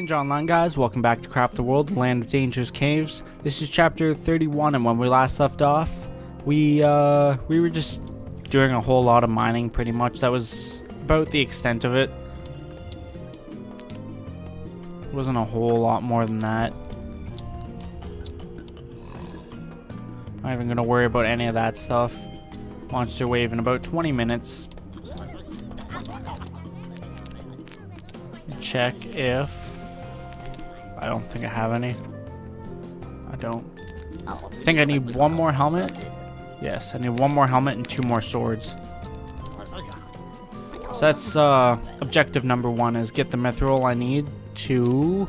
Ninja Online, guys. Welcome back to Craft the World, Land of Dangerous Caves. This is chapter 31, and when we last left off, we were just doing a whole lot of mining, pretty much. That was about the extent of it. Wasn't a whole lot more than that. Not even gonna worry about any of that stuff. Monster wave in about 20 minutes. Check if I don't think I have any. I don't. I think I need one more helmet. Yes, I need one more helmet and 2 more swords. So that's objective number 1 is get the mithril I need to.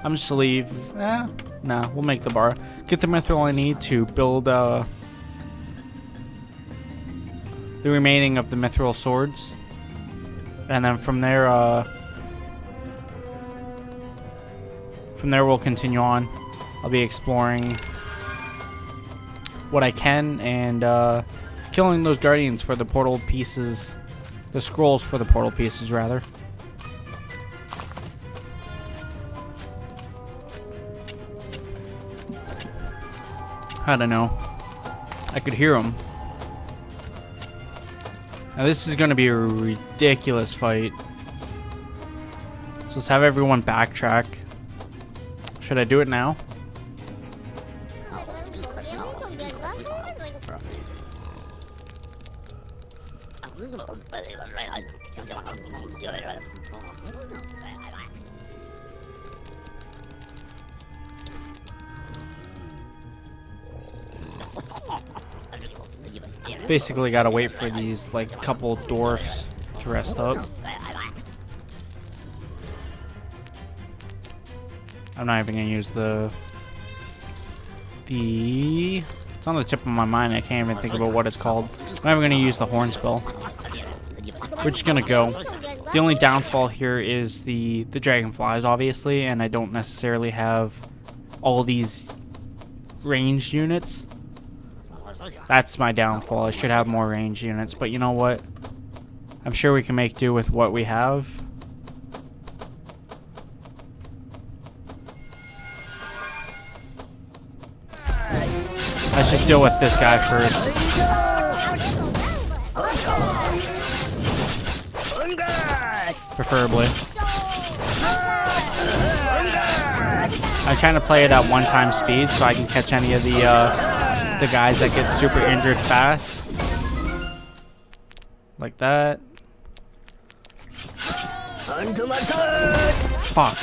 I'm just gonna leave. Nah, we'll make the bar. Get the mithril I need to build the remaining of the mithril swords. And then from there we'll continue on. I'll be exploring what I can and killing those guardians for the portal pieces, the scrolls for the portal pieces rather. I don't know. I could hear them. Now this is going to be a ridiculous fight. So let's have everyone backtrack. Should I do it now? Basically gotta wait for these like couple dwarfs to rest up. I'm not even gonna use it's on the tip of my mind. I can't even think about what it's called. I'm not even gonna use the horn spell. We're just gonna go. The only downfall here is the dragonflies, obviously, and I don't necessarily have all these ranged units. That's my downfall. I should have more range units, but you know what? I'm sure we can make do with what we have. Let's just deal with this guy first. Preferably. I'm trying to play it at 1x speed so I can catch any of the guys that get super injured fast. Like that. Fuck.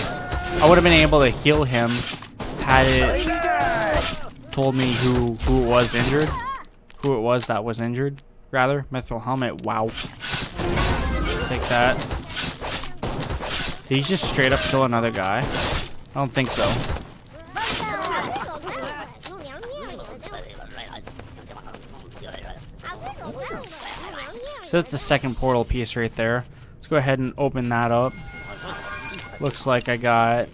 I would have been able to heal him had it told me who it was injured. Who it was that was injured, rather. Mithril helmet, wow. Take that. Did he just straight up kill another guy? I don't think so. So that's the second portal piece right there. Let's go ahead and open that up. Looks like I got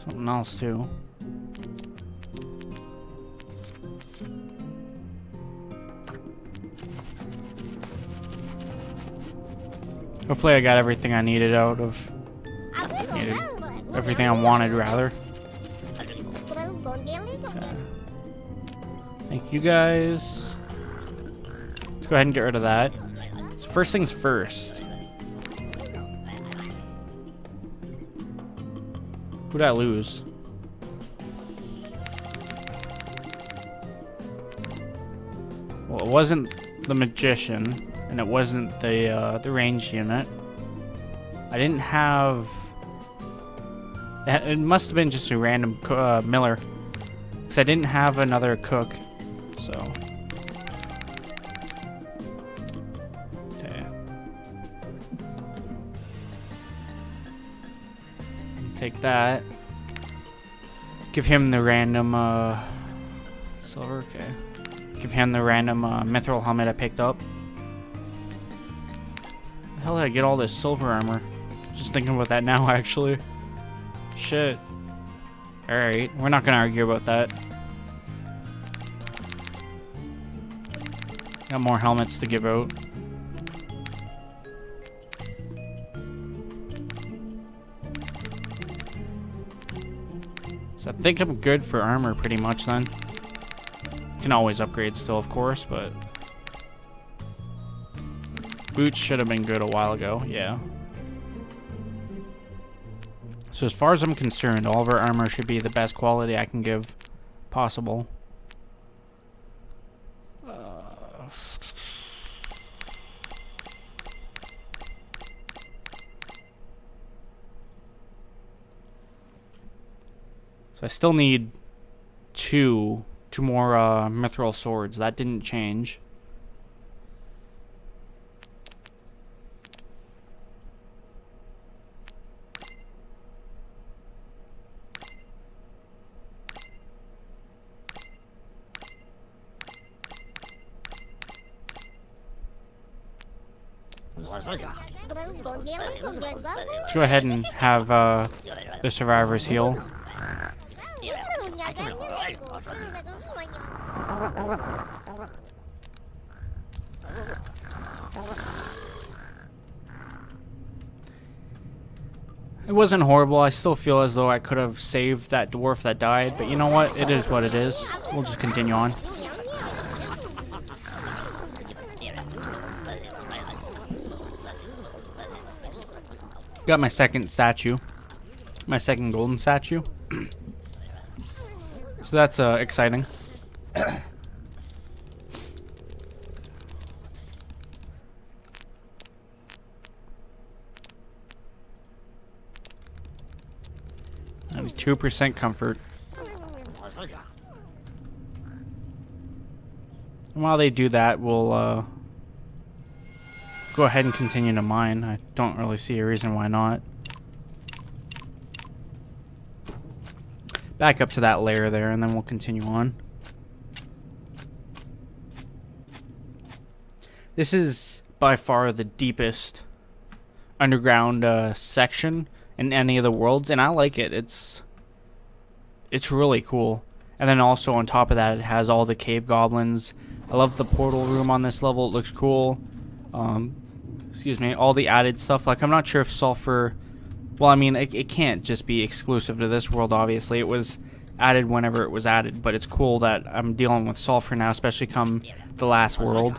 something else too. Hopefully I got everything I needed out of everything I wanted rather. Thank you guys. Let's go ahead and get rid of that. So first things first. Who'd I lose? Well, it wasn't the magician, and it wasn't the range unit. I didn't have. It must have been just a random miller, because I didn't have another cook. So, okay. Take that. Give him the random silver. Okay. Give him the random mithril helmet I picked up. How the hell did I get all this silver armor? Just thinking about that now, actually. Shit. Alright, we're not gonna argue about that. Got more helmets to give out. So I think I'm good for armor pretty much then. Can always upgrade still, of course, but boots should have been good a while ago, yeah. So as far as I'm concerned, all of our armor should be the best quality I can give possible. So I still need two more mithril swords. That didn't change. Let's go ahead and have the survivors heal. It wasn't horrible. I still feel as though I could have saved that dwarf that died, but you know what? It is what it is. We'll just continue on. Got my second statue. My second golden statue. So that's exciting. And 2% comfort. And while they do that, we'll go ahead and continue to mine. I don't really see a reason why not. Back up to that layer there, and then we'll continue on. This is by far the deepest underground section in any of the worlds, and I like it. It's really cool. And then also on top of that, it has all the cave goblins. I love the portal room on this level. It looks cool. Excuse me, all the added stuff. Like, I'm not sure if sulfur... Well, I mean, it can't just be exclusive to this world, obviously. It was added whenever it was added, but it's cool that I'm dealing with sulfur now, especially come the last world.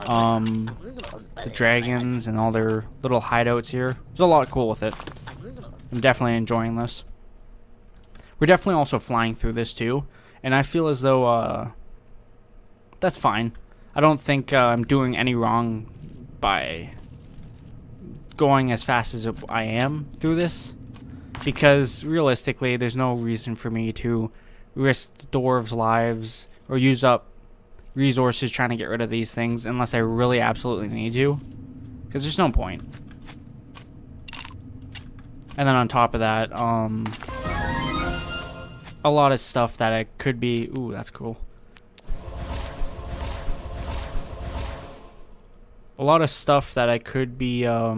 The dragons and all their little hideouts here. There's a lot cool with it. I'm definitely enjoying this. We're definitely also flying through this too, and I feel as though that's fine. I don't think I'm doing any wrong by going as fast as I am through this, because realistically there's no reason for me to risk the dwarves' lives or use up resources trying to get rid of these things unless I really absolutely need to, because there's no point. And then on top of that, a lot of stuff that I could be... Ooh, that's cool. A lot of stuff that I could be, I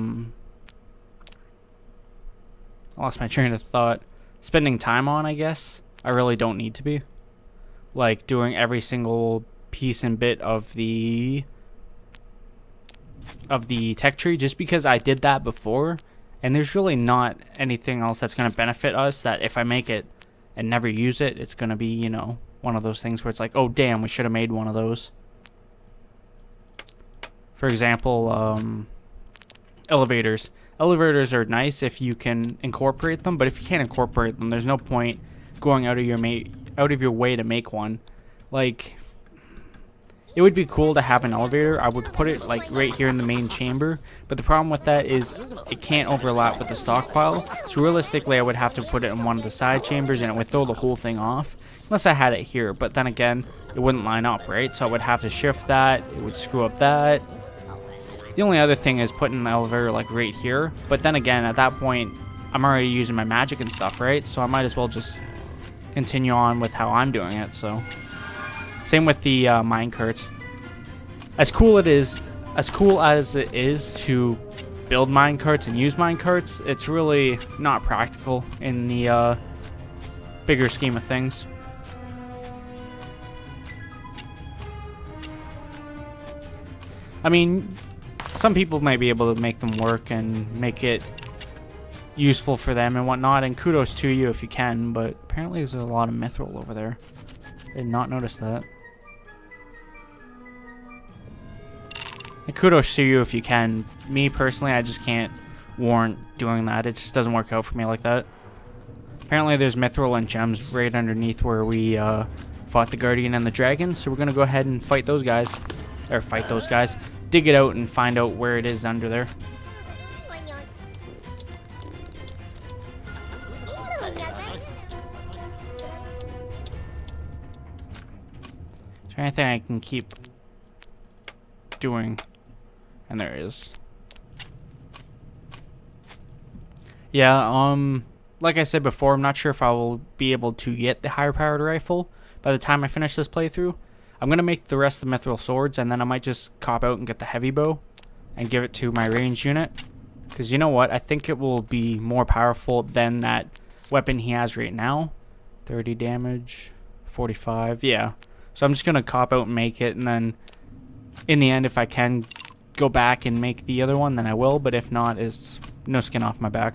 lost my train of thought. Spending time on, I guess. I really don't need to be. Like, doing every single piece and bit of the tech tree, just because I did that before. And there's really not anything else that's going to benefit us that if I make it and never use it, it's going to be, you know, one of those things where it's like, oh, damn, we should have made one of those. For example, elevators. Elevators are nice if you can incorporate them, but if you can't incorporate them, there's no point going out of your way to make one. Like, it would be cool to have an elevator. I would put it like right here in the main chamber, but the problem with that is it can't overlap with the stockpile. So realistically, I would have to put it in one of the side chambers, and it would throw the whole thing off unless I had it here. But then again, it wouldn't line up, right? So I would have to shift that. It would screw up that. The only other thing is putting the elevator like right here, but then again, at that point, I'm already using my magic and stuff, right? So I might as well just continue on with how I'm doing it. So same with the mine carts. As cool as it is to build mine carts and use mine carts, it's really not practical in the bigger scheme of things. I mean, some people might be able to make them work and make it useful for them and whatnot, and kudos to you if you can, but apparently there's a lot of mithril over there. I did not notice that. And kudos to you if you can. Me personally, I just can't warrant doing that. It just doesn't work out for me like that. Apparently there's mithril and gems right underneath where we fought the Guardian and the Dragon, so we're gonna go ahead and fight those guys. Or fight those guys. Dig it out and find out where it is under there. Is there anything I can keep doing? And there is. Yeah, like I said before, I'm not sure if I will be able to get the higher powered rifle by the time I finish this playthrough. I'm going to make the rest of the mithril swords, and then I might just cop out and get the heavy bow and give it to my ranged unit. Because you know what? I think it will be more powerful than that weapon he has right now. 30 damage, 45, yeah. So I'm just going to cop out and make it, and then in the end, if I can go back and make the other one, then I will. But if not, it's no skin off my back.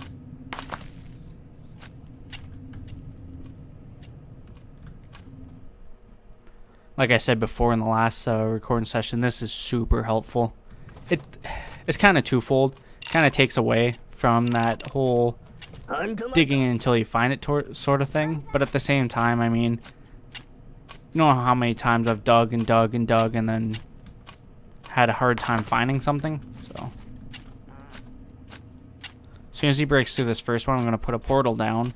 Like I said before in the last recording session, this is super helpful. It's kind of twofold. Kind of takes away from that whole digging until you find it sort of thing. But at the same time, I mean, you know how many times I've dug and dug and dug and then had a hard time finding something? So as soon as he breaks through this first one, I'm going to put a portal down.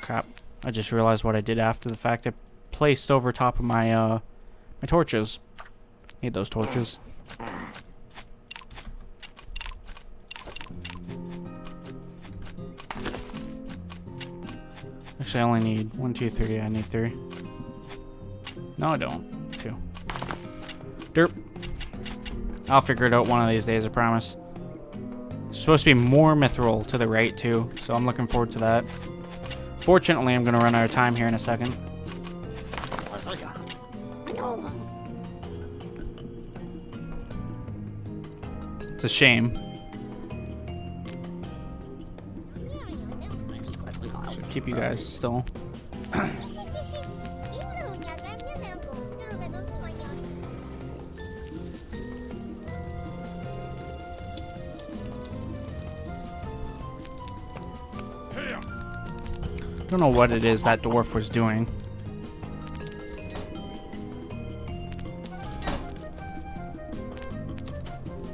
Crap. I just realized what I did after the fact. I placed over top of my my torches. Need those torches. Actually, I only need 1, 2, 3. I need 3. No, I don't. 2. Derp. I'll figure it out one of these days, I promise. There's supposed to be more mithril to the right, too, so I'm looking forward to that. Fortunately, I'm going to run out of time here in a second. It's a shame. Should keep you guys still. Don't know what it is that dwarf was doing.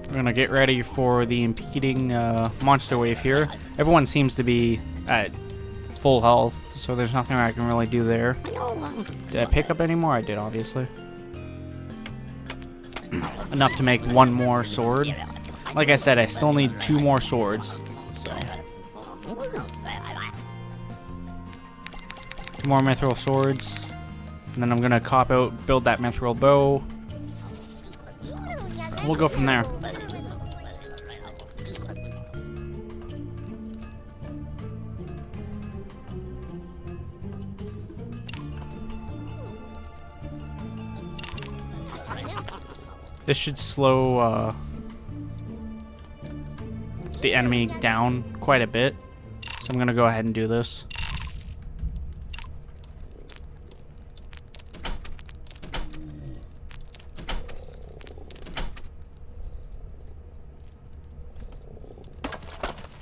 We're gonna get ready for the impeding monster wave here. Everyone seems to be at full health, so there's nothing I can really do there. Did I pick up any more? I did, obviously. Enough to make one more sword. Like I said, I still need 2 more swords. So. 2 more mithril swords. And then I'm gonna cop out, build that mithril bow. We'll go from there. This should slow the enemy down quite a bit. So I'm gonna go ahead and do this.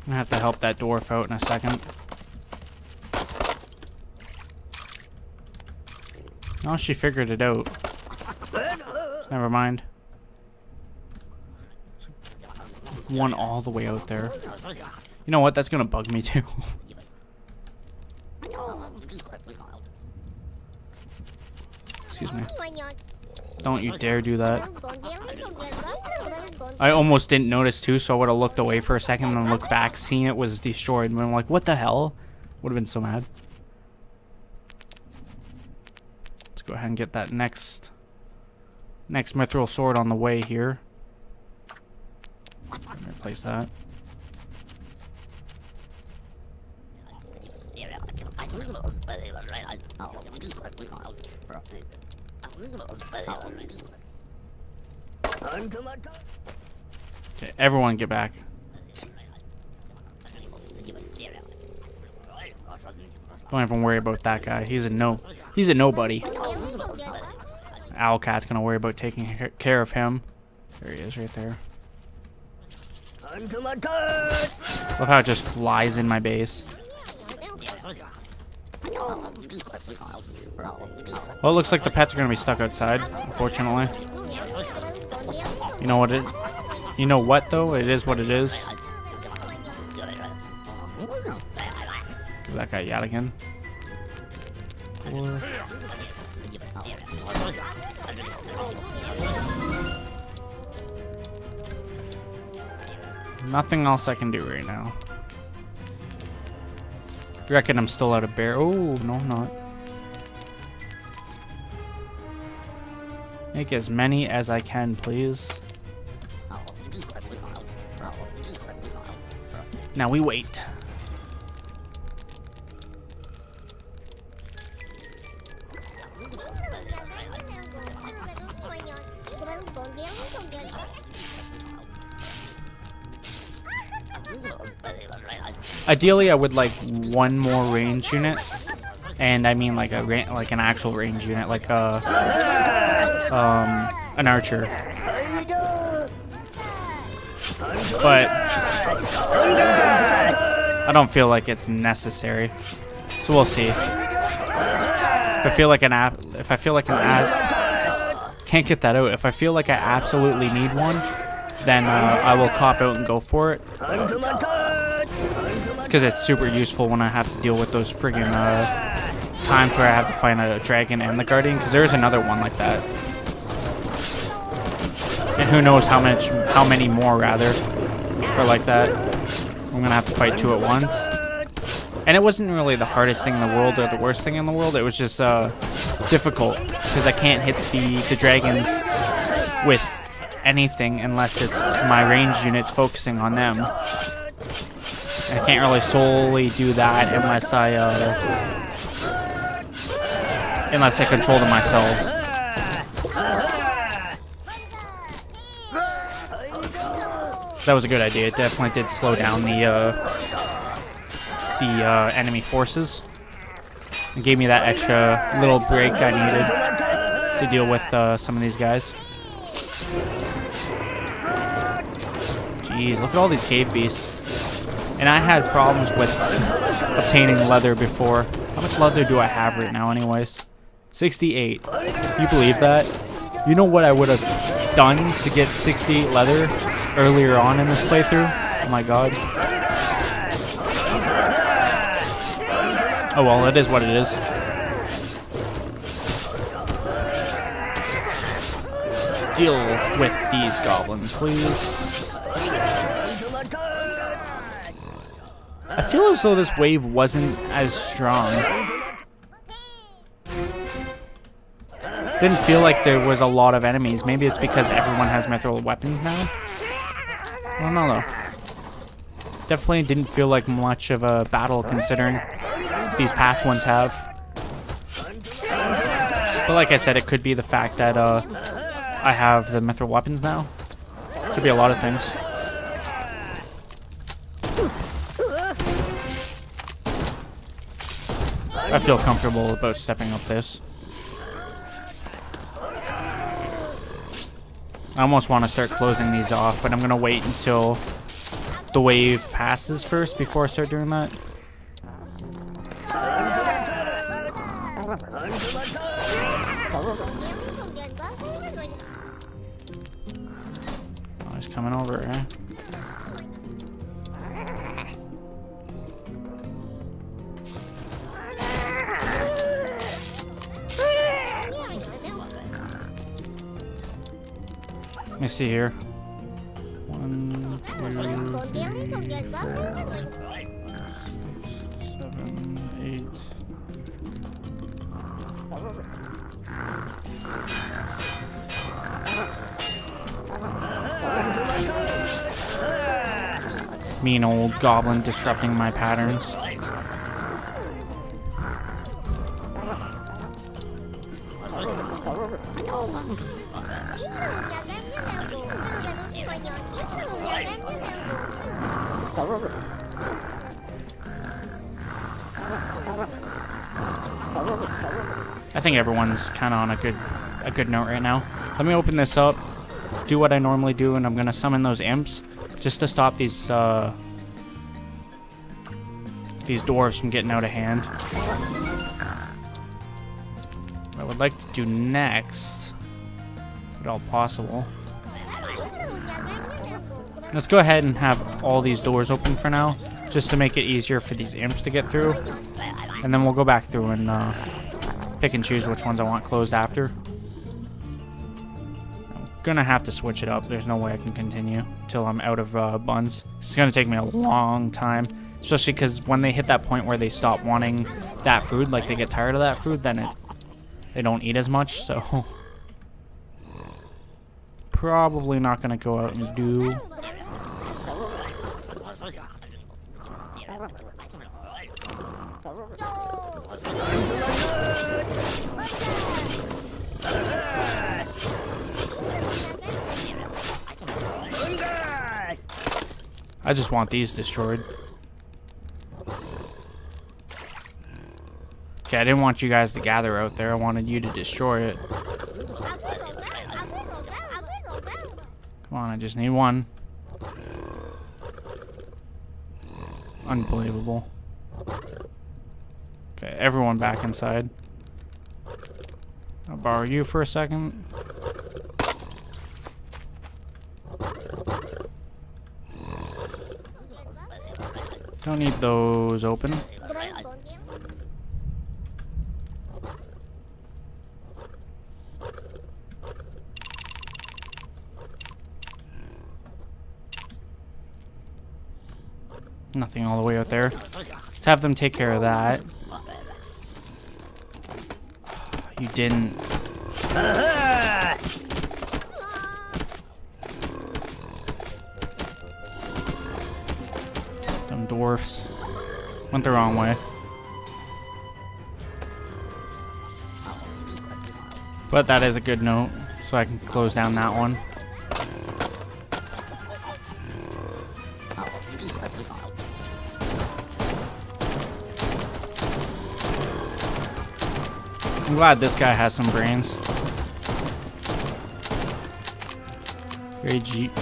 I'm gonna have to help that dwarf out in a second. Oh, she figured it out. Never mind. One all the way out there. You know what? That's gonna bug me too. Excuse me. Don't you dare do that. I almost didn't notice too, so I would have looked away for a second and then looked back, seen it was destroyed, and I'm like, what the hell? Would have been so mad. Let's go ahead and get that next mithril sword on the way here. Replace that. Okay, everyone get back. Don't even worry about that guy. He's a nobody. Owlcat's gonna worry about taking care of him. There he is, right there. Love how it just flies in my base. Well, it looks like the pets are gonna be stuck outside, unfortunately. You know what you know what though? It is what it is. Give that guy Yatigan. Nothing else I can do right now. You reckon I'm still out of bear? Oh, no, I'm not. Make as many as I can, please. Now we wait. Ideally, I would like one more range unit, and I mean like an actual range unit, like an archer. But I don't feel like it's necessary, so we'll see. If I feel like an app, can't get that out. If I feel like I absolutely need one, then I will cop out and go for it. Because it's super useful when I have to deal with those friggin' times where I have to find a dragon and the guardian. Because there's another one like that, and who knows how many more rather, or like that. I'm gonna have to fight two at once. And it wasn't really the hardest thing in the world or the worst thing in the world. It was just difficult because I can't hit the dragons with anything unless it's my ranged units focusing on them. I can't really solely do that unless I control them myself. That was a good idea. It definitely did slow down the enemy forces. It gave me that extra little break I needed to deal with some of these guys. Jeez, look at all these cave beasts. And I had problems with obtaining leather before. How much leather do I have right now anyways? 68. Can you believe that? You know what I would have done to get 68 leather earlier on in this playthrough? Oh my god. Oh well, it is what it is. Deal with these goblins, please. I feel as though this wave wasn't as strong. Didn't feel like there was a lot of enemies. Maybe it's because everyone has mithril weapons now. I don't know though. Definitely didn't feel like much of a battle considering these past ones have. But like I said, it could be the fact that I have the mithril weapons now. Could be a lot of things. I feel comfortable about stepping up this. I almost want to start closing these off, but I'm going to wait until the wave passes first before I start doing that. Oh, he's coming over, eh? Let me see here. 1, 2, 3, 4, 7, 8. Mean old goblin disrupting my patterns. I think everyone's kind of on a good note right now. Let me open this up, do what I normally do, and I'm gonna summon those imps just to stop these dwarves from getting out of hand. What I would like to do next, if at all possible, let's go ahead and have all these doors open for now, just to make it easier for these imps to get through, and then we'll go back through and pick and choose which ones I want closed after. I'm gonna have to switch it up. There's no way I can continue till I'm out of buns. It's gonna take me a long time, especially because when they hit that point where they stop wanting that food, like they get tired of that food, then they don't eat as much. So probably not gonna go out and do. I just want these destroyed. Okay, I didn't want you guys to gather out there. I wanted you to destroy it. Come on, I just need one. Unbelievable. Okay, everyone back inside. I'll borrow you for a second. Don't need those open. Nothing all the way out there. Let's have them take care of that. You didn't. Them dwarfs went the wrong way. But that is a good note, so I can close down that one. I'm glad this guy has some brains.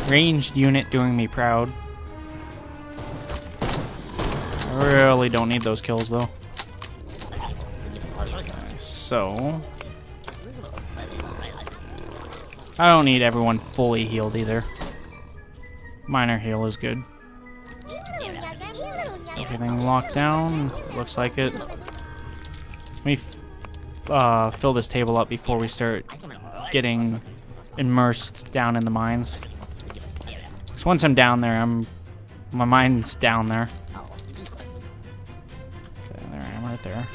Ranged unit doing me proud. I really don't need those kills though. So I don't need everyone fully healed either. Minor heal is good. Everything locked down. Looks like it. Let me fill this table up before we start getting immersed down in the mines. So once I'm down there, my mind's down there. Okay, there I am right there.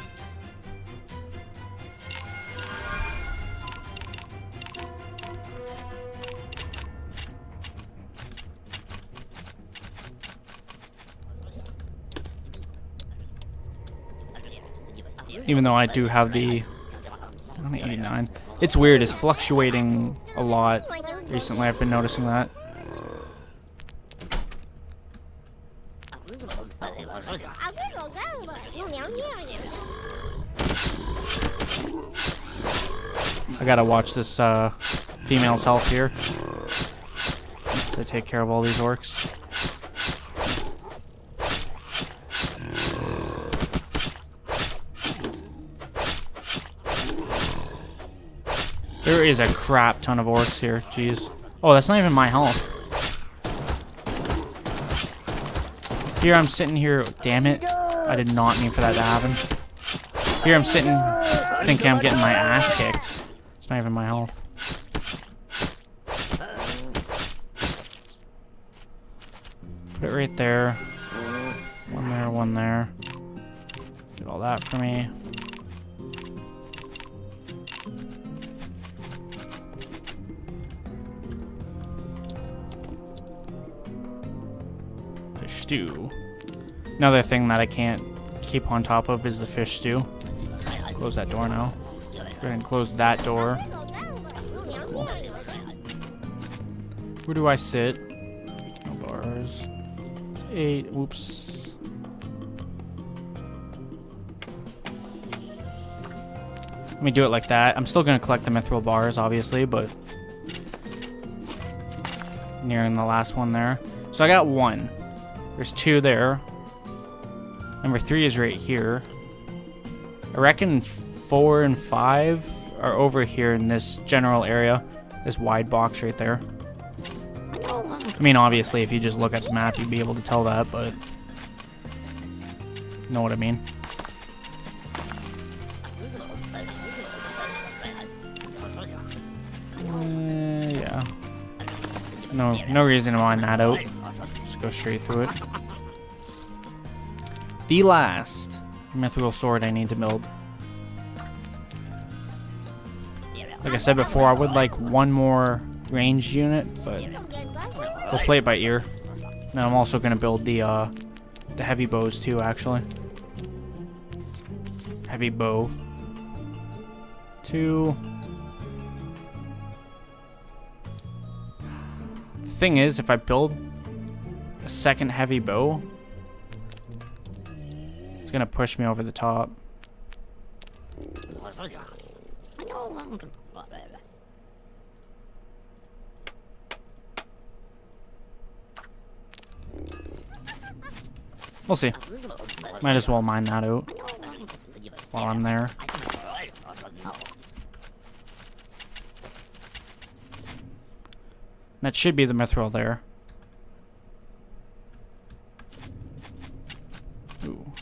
Even though I do have the 89. It's weird, it's fluctuating a lot recently. I've been noticing that. I gotta watch this female's health here to take care of all these orcs. There is a crap ton of orcs here. Jeez. Oh, that's not even my health. Here I'm sitting here. Damn it. I did not mean for that to happen. Here I'm sitting thinking I'm getting my ass kicked. It's not even my health. Put it right there. One there, one there. Get all that for me. Stew. Another thing that I can't keep on top of is the fish stew. Close that door now. Go ahead and close that door. Where do I sit? No bars. 8. Oops. Let me do it like that. I'm still going to collect the mithril bars, obviously, but nearing the last one there. So I got 1. There's 2 there. Number 3 is right here. I reckon 4 and 5 are over here in this general area. This wide box right there. I mean, obviously, if you just look at the map, you'd be able to tell that, but you know what I mean. Yeah. No reason to mine that out. Just go straight through it. The last mithril sword I need to build. Like I said before, I would like 1 more ranged unit, but we'll play it by ear. Now I'm also gonna build the heavy bows too, actually. Heavy bow. 2. The thing is, if I build a second heavy bow, it's gonna push me over the top. We'll see. Might as well mine that out while I'm there. That should be the mithril there. Ooh.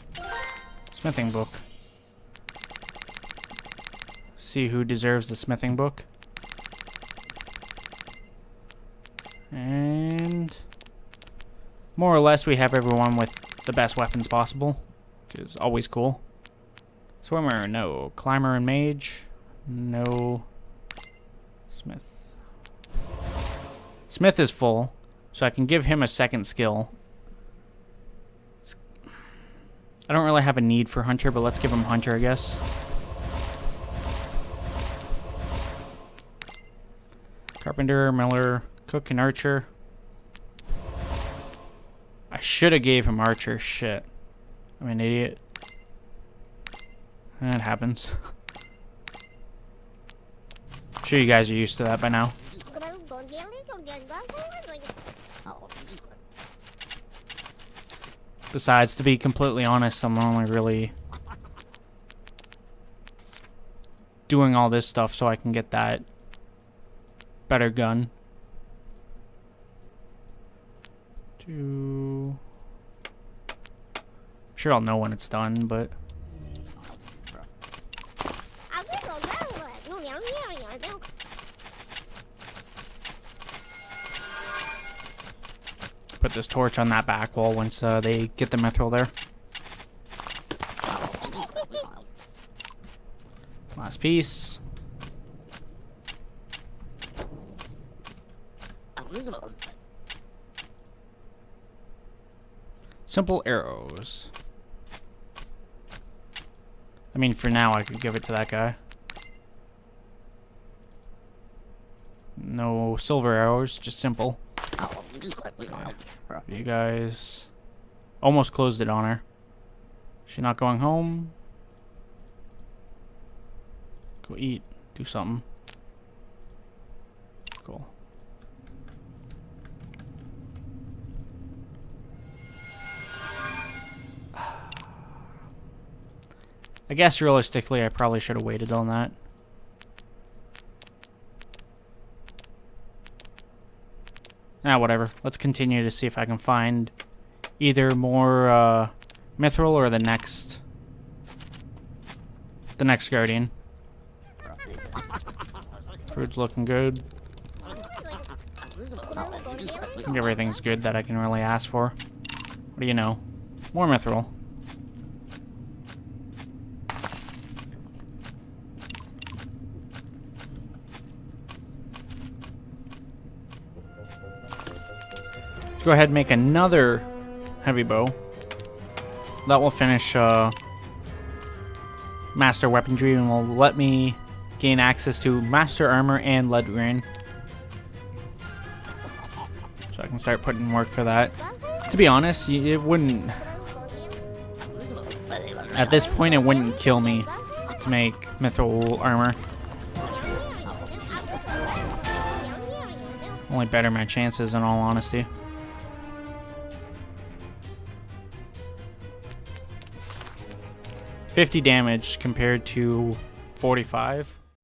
Smithing book. See who deserves the smithing book. And more or less we have everyone with the best weapons possible, which is always cool. Swimmer, no. Climber and mage, no. Smith. Smith is full, so I can give him a second skill. I don't really have a need for Hunter, but let's give him Hunter, I guess. Carpenter, Miller, Cook, and Archer. I should have gave him Archer. Shit. I'm an idiot. That happens. I'm sure you guys are used to that by now. Besides, to be completely honest, I'm only really doing all this stuff so I can get that better gun. I'm sure I'll know when it's done, but put this torch on that back wall once they get the mithril there. Last piece. Simple arrows. I mean, for now, I could give it to that guy. No silver arrows, just simple. You guys almost closed it on her. She not going home? Go eat. Do something. Cool. I guess realistically, I probably should have waited on that. Ah, whatever. Let's continue to see if I can find either more mithril or the next guardian. Food's looking good. I think everything's good that I can really ask for. What do you know? More mithril. Let's go ahead and make another heavy bow. That will finish master weaponry and will let me gain access to master armor and lead grain. and start putting in work for that. To be honest, it wouldn't... At this point, it wouldn't kill me to make mithril armor. Only better my chances, in all honesty. $50 damage compared to 45.